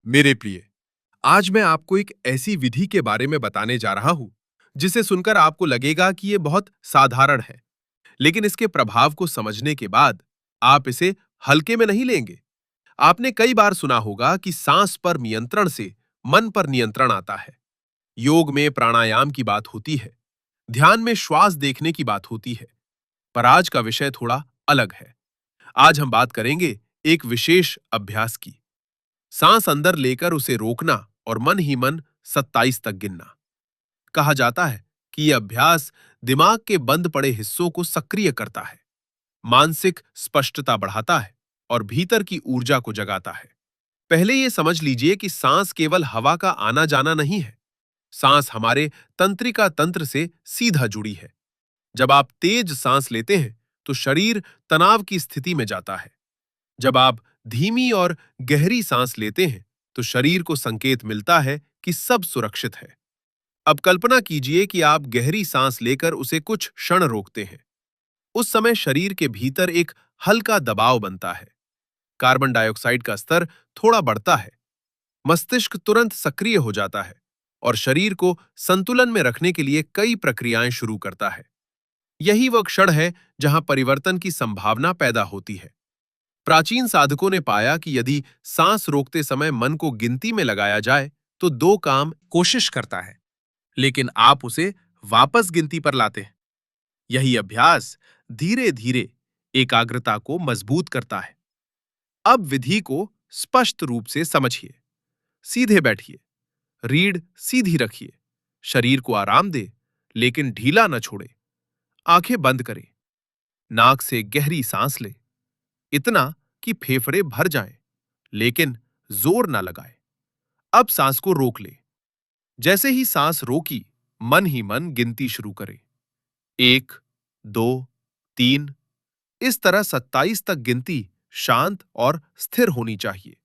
मेरे प्रिय, आज मैं आपको एक ऐसी विधि के बारे में बताने जा रहा हूं जिसे सुनकर आपको लगेगा कि ये बहुत साधारण है, लेकिन इसके प्रभाव को समझने के बाद आप इसे हल्के में नहीं लेंगे। आपने कई बार सुना होगा कि सांस पर नियंत्रण से मन पर नियंत्रण आता है। योग में प्राणायाम की बात होती है, ध्यान में श्वास देखने की बात होती है, पर आज का विषय थोड़ा अलग है। आज हम बात करेंगे एक विशेष अभ्यास की। सांस अंदर लेकर उसे रोकना और मन ही मन 27 तक गिनना। कहा जाता है कि यह अभ्यास दिमाग के बंद पड़े हिस्सों को सक्रिय करता है, मानसिक स्पष्टता बढ़ाता है और भीतर की ऊर्जा को जगाता है। पहले यह समझ लीजिए कि सांस केवल हवा का आना जाना नहीं है। सांस हमारे तंत्रिका तंत्र से सीधा जुड़ी है। जब आप तेज सांस लेते हैं तो शरीर तनाव की स्थिति में जाता है। जब आप धीमी और गहरी सांस लेते हैं तो शरीर को संकेत मिलता है कि सब सुरक्षित है। अब कल्पना कीजिए कि आप गहरी सांस लेकर उसे कुछ क्षण रोकते हैं। उस समय शरीर के भीतर एक हल्का दबाव बनता है। कार्बन डाइऑक्साइड का स्तर थोड़ा बढ़ता है। मस्तिष्क तुरंत सक्रिय हो जाता है और शरीर को संतुलन में रखने के लिए कई प्रक्रियाएं शुरू करता है। यही वह क्षण है जहां परिवर्तन की संभावना पैदा होती है। प्राचीन साधकों ने पाया कि यदि सांस रोकते समय मन को गिनती में लगाया जाए तो दो काम कोशिश करता है, लेकिन आप उसे वापस गिनती पर लाते हैं। यही अभ्यास धीरे धीरे एकाग्रता को मजबूत करता है। अब विधि को स्पष्ट रूप से समझिए। सीधे बैठिए, रीढ़ सीधी रखिए, शरीर को आराम दे लेकिन ढीला न छोड़े। आंखें बंद करें, नाक से गहरी सांस ले, इतना कि फेफड़े भर जाएं, लेकिन जोर न लगाए। अब सांस को रोक ले। जैसे ही सांस रोकी, मन ही मन गिनती शुरू करें। 1, 2, 3। इस तरह 27 तक गिनती शांत और स्थिर होनी चाहिए।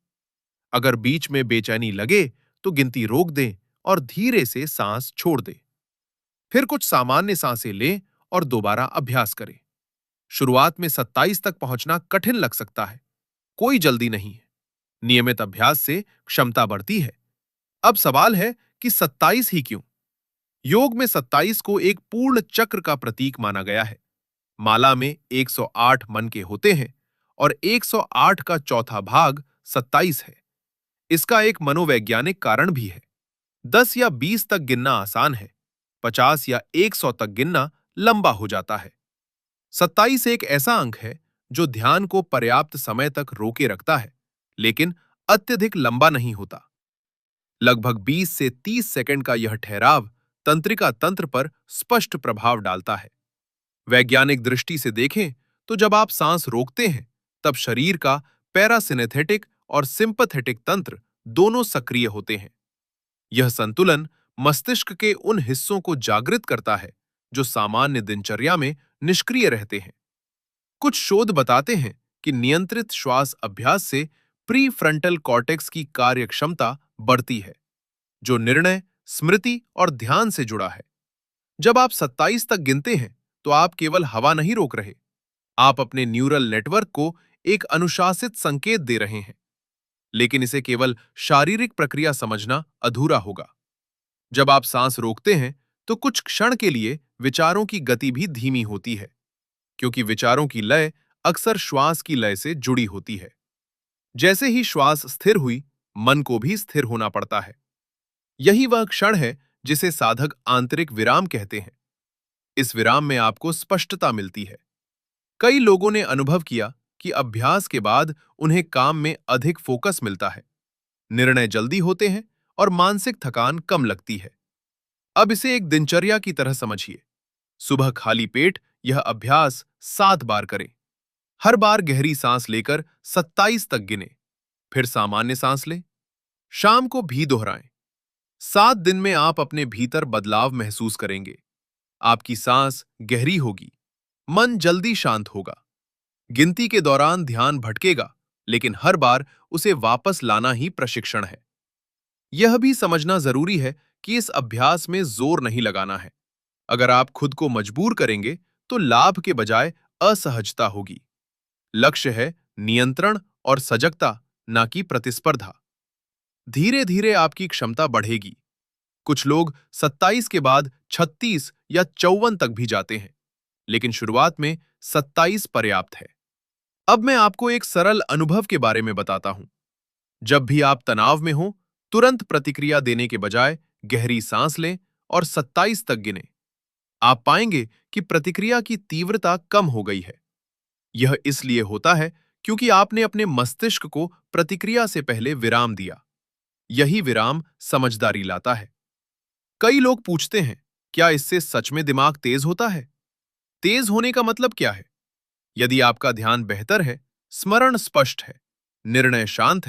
अगर बीच में बेचैनी लगे तो गिनती रोक दें और धीरे से सांस छोड़ दें। फिर कुछ सामान्य सांसें लें और दोबारा अभ्यास करें। शुरुआत में 27 तक पहुंचना कठिन लग सकता है। कोई जल्दी नहीं है। नियमित अभ्यास से क्षमता बढ़ती है। अब सवाल है कि 27 ही क्यों? योग में 27 को एक पूर्ण चक्र का प्रतीक माना गया है। माला में 108 मन के होते हैं और 108 का चौथा भाग 27 है। इसका एक मनोवैज्ञानिक कारण भी है। 10 या 20 तक गिनना आसान है, 50 या 100 तक गिनना लंबा हो जाता है। 27 एक ऐसा अंक है जो ध्यान को पर्याप्त समय तक रोके रखता है, लेकिन अत्यधिक लंबा नहीं होता। लगभग 20 से 30 सेकंड का यह ठहराव तंत्रिका तंत्र पर स्पष्ट प्रभाव डालता है। वैज्ञानिक दृष्टि से देखें तो जब आप सांस रोकते हैं तब शरीर का पैरासिनेथेटिक और सिंपैथेटिक तंत्र दोनों सक्रिय होते हैं। यह संतुलन मस्तिष्क के उन हिस्सों को जागृत करता है जो सामान्य दिनचर्या में निष्क्रिय रहते हैं। कुछ शोध बताते हैं कि नियंत्रित श्वास अभ्यास से प्रीफ्रंटल कॉर्टेक्स की कार्यक्षमता बढ़ती है, जो निर्णय, स्मृति और ध्यान से जुड़ा है। जब आप 27 तक गिनते हैं तो आप केवल हवा नहीं रोक रहे, आप अपने न्यूरल नेटवर्क को एक अनुशासित संकेत दे रहे हैं। लेकिन इसे केवल शारीरिक प्रक्रिया समझना अधूरा होगा। जब आप सांस रोकते हैं तो कुछ क्षण के लिए विचारों की गति भी धीमी होती है, क्योंकि विचारों की लय अक्सर श्वास की लय से जुड़ी होती है। जैसे ही श्वास स्थिर हुई, मन को भी स्थिर होना पड़ता है। यही वह क्षण है जिसे साधक आंतरिक विराम कहते हैं। इस विराम में आपको स्पष्टता मिलती है। कई लोगों ने अनुभव किया कि अभ्यास के बाद उन्हें काम में अधिक फोकस मिलता है, निर्णय जल्दी होते हैं और मानसिक थकान कम लगती है। अब इसे एक दिनचर्या की तरह समझिए। सुबह खाली पेट यह अभ्यास 7 बार करें। हर बार गहरी सांस लेकर 27 तक गिने, फिर सामान्य सांस लें। शाम को भी दोहराएं। 7 दिन में आप अपने भीतर बदलाव महसूस करेंगे। आपकी सांस गहरी होगी, मन जल्दी शांत होगा। गिनती के दौरान ध्यान भटकेगा, लेकिन हर बार उसे वापस लाना ही प्रशिक्षण है। यह भी समझना जरूरी है कि इस अभ्यास में जोर नहीं लगाना है। अगर आप खुद को मजबूर करेंगे तो लाभ के बजाय असहजता होगी। लक्ष्य है नियंत्रण और सजगता, ना कि प्रतिस्पर्धा। धीरे धीरे आपकी क्षमता बढ़ेगी। कुछ लोग 27 के बाद 36 या 54 तक भी जाते हैं, लेकिन शुरुआत में 27 पर्याप्त है। अब मैं आपको एक सरल अनुभव के बारे में बताता हूं। जब भी आप तनाव में हो, तुरंत प्रतिक्रिया देने के बजाय गहरी सांस लें और 27 तक गिनें। आप पाएंगे कि प्रतिक्रिया की तीव्रता कम हो गई है। यह इसलिए होता है क्योंकि आपने अपने मस्तिष्क को प्रतिक्रिया से पहले विराम दिया। यही विराम समझदारी लाता है। कई लोग पूछते हैं, क्या इससे सच में दिमाग तेज होता है? तेज होने का मतलब क्या है? यदि आपका ध्यान बेहतर है, स्मरण स्पष्ट है, निर्णय शांत है,